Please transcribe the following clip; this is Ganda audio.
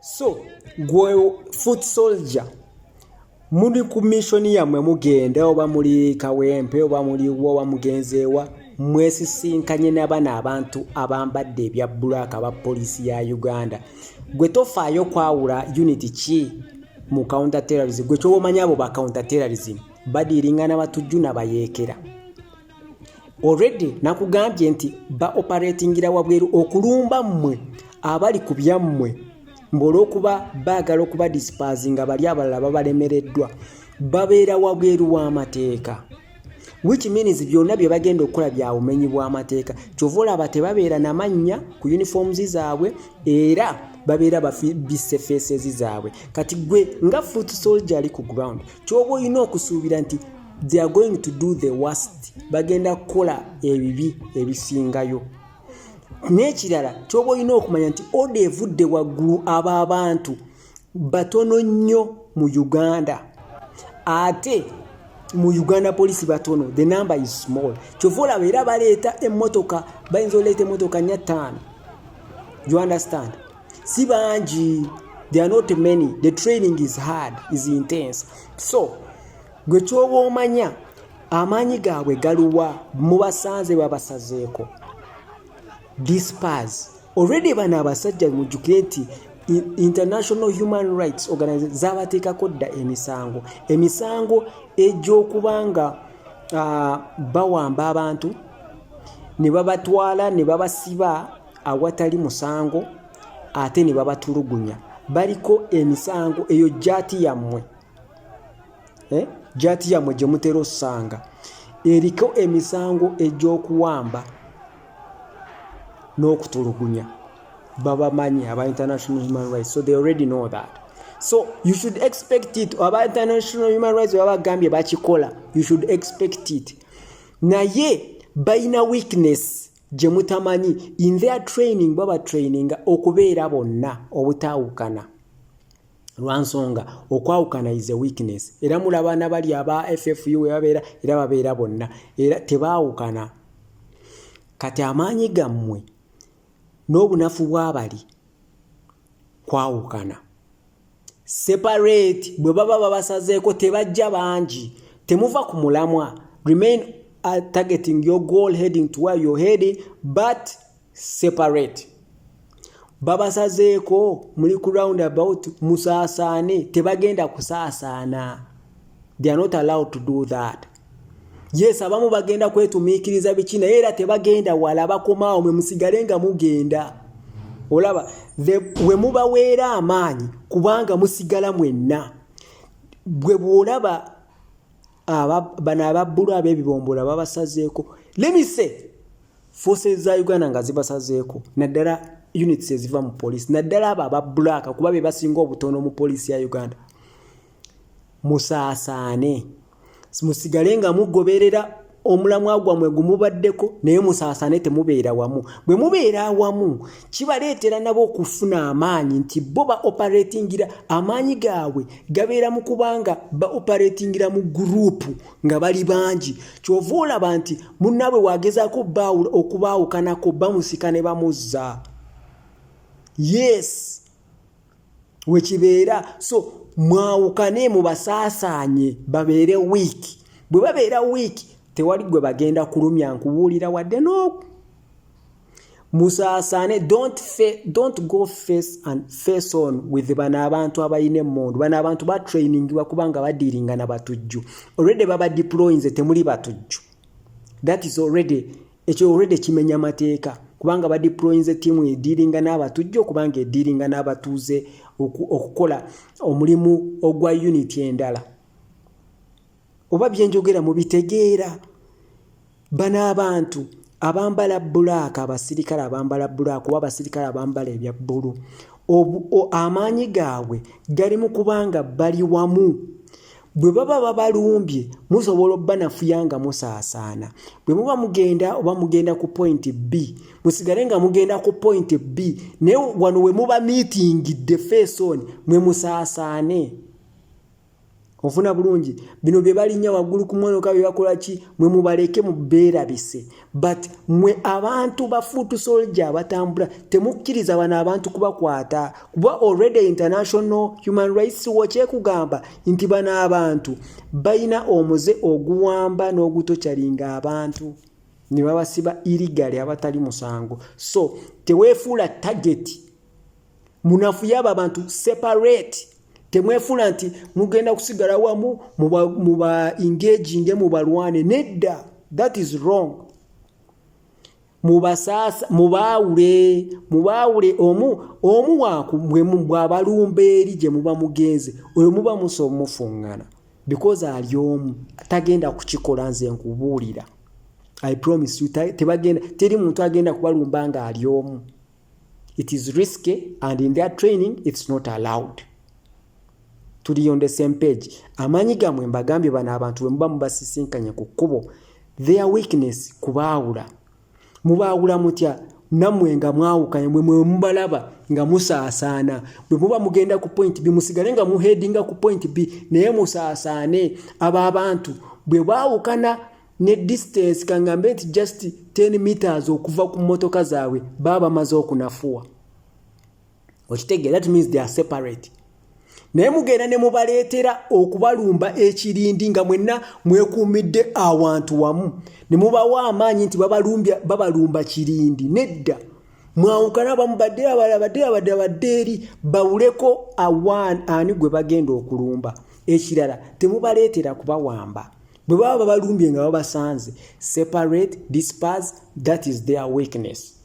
So gwe foot soldier muli ku mission yammwe mugenda oba muli Kawempe oba muli wa mugenzeewa mwesisinkanye n'abana abantu abambadde ebya black aba police ya Uganda. Gwe tofaayo kwawula unit ki mu counter terrorism. Gwe ky'omanya abo ba counter terrorism badiringa n'abatujju n'abayeekera. Already nakugambye nti ba operatingira wabweru okulumba mmwe abali ku byammwe mbolokuba bagala okuba dispersinga bali abalala babalemereddwa babeera wabweru w'amateeka, which means byonna bye bagenda okukola bya bumenyi bw'amateeka. Kyova olaba tebabeera n'amannya ku uniforms zaabwe era babeera bisse faces zaabwe. Kati gwe nga foot soldier ali ku ground ky'oba olina okusuubira nti they are going to do the worst, bagenda kukola ebibi ebisingayo. N'ekirala ky'oba olina okumanya nti oda evudde waggulu abantu batono nnyo mu Uganda, ate mu Uganda police batono, the number is small. Ky'ova olaba era baleeta emmotoka, bayinza oleeta emmotoka 4-5. You understand? Si bangi, they are not many. The training is hard, is intense. So gwe ky'oba omanya amaanyi gaabwe galuwa mubasanze babasazeeko. Disperse. Already bana abasajja mujjukire nti International Human Rights Organization zabateekako dda emisango egy'okubanga bawamba abantu ne babatwala ne babasiba awatali musango ate ne babatulugunya. Baliko emisango eyo jati yammwe. Jati yammwe gye mutera ossanga eriko emisango egy'okuwamba n'okutulugunya. Babamanyi aba International Human Rights, so they already know that. So you should expect it. Aba International Human Rights babagambye bakikola, you should expect it. Naye bayina weakness gye mutamanyi. In their training baba traininga okubeera bonna obutaawukana. Lwansonga okwawukana is a weakness. Era mulaba n'abali aba FFU babeera era babeera bonna era tebaawukana. Kati amaanyi gammwe n'obunafu bw'abali kwawukana. Separate. Bwe baba babasazeeko tebajja bangi, temuva ku mulamwa. Remain targeting your goal, heading to where you're heading, but separate. Babasazeeko muli ku roundabout musaasaane, tebagenda kusaasaana. They are not allowed to do that. Yes, abamu bagenda kwetumiikiriza bikina era tebagenda wala bakomaawo mwe musigale nga mugenda. Olaba we mubaweera amaanyi kubanga musigala mwenna. Bwe bwolaba bana ababbulu ab'ebibombola babasazeeko. Let me say forces za Uganda nga zibasazeeko naddala units eziva mu police naddala abo ababbulaka kuba be basinga obutono mu police ya Uganda. Musaasaane. Musigale nga mugoberera omulamwa gwammwe gumubaddeko naye musaasaane temubeera wamu. Bwe mubeera wamu kibaleetera nabo okufuna amaanyi nti bo ba operatingira amaanyi gaabwe gabeera mu kubanga ba operatingira mu group nga bali bangi. Ky'ova olaba nti munnaabwe wagezaako okubaawukanako bamusika ne bamuzza. Yes, wekibeera. So mwawukane mubasaasaanye babeere weak. Bwe babeera weak tewali gwe bagenda kulumya nkubuulira wadde no. Musaasaane. Don't go face on with bana abantu abayina emmundu. Bana abantu ba trainingibwa kubanga badiringa na batujju. Already baba deployinze temuli batujju. That is already kimenya mateeka kubanga ba deployinze team ediringa n'abatujju okubanga ediringa n'abatuuze okukola omulimu ogwa unit endala. Oba byenjogera mu bitegeera. Bana abantu abambala black, abasirikale abambala black oba abasirikale abambala ebya bbulu, amaanyi gaabwe gali mu kubanga bali wamu. Bwe baba babalumbye musobola obbanafuya nga musaasaana. Bwe muba mugenda oba mugenda ku point B musigale nga mugenda ku point B naye wano we muba meeting the face on mwe musaasaane. ofuna bulungi bino bye balinya waggulu ku mmotoka bye bakola ki mwe mubaleke mu beerabise but mwe abantu ba foot soldier abatambula temukkiriza bano abantu kubakwata kuba already international human rights watch ekugamba nti bano abantu balina omuze oguwamba n'ogutokyalinga abantu ne babasiba illegal abatali musango so teweefuula target munafu yaba abantu separate temwefula nti mugenda kusigala wamu muba engaging mu balwane nedda that is wrong mubasasa mubaawule omu waaku bw'abalumba eri gye muba mugenze oyo muba musomufungana because ali omu tagenda kukikola nze nkubuulira I promise you teri muntu agenda kubalumba nga ali omu it is risky and in their training it's not allowed tuli on the same page amanyi gamwe mbagambye bana abantu bwe muba mubasisinkanye ku kkubo their weakness kubaawula mubaawula mutya namwe nga mwawukanye mwe mubalaba nga musaasaana bwe muba mugenda ku point B musigale nga muheadinga ku point B naye musaasaane aba abantu bwe baawukana ne distance kangambe nti just 10 meters okuva ku motoka zaabwe baba maze okunafuwa okitegeera that means they are separate naye mugenda ne mubaleetera okubalumba ekirindi nga mwenna mwekuumidde awantu wamu ne mubawa amaanyi nti babalumba kirindi nedda mwawukana bamubadde abadde eri bawuleko ani gwe bagenda okulumba ekirala temubaleetera kubawamba bwe baba babalumbye nga babasanze separate disperse that is their weakness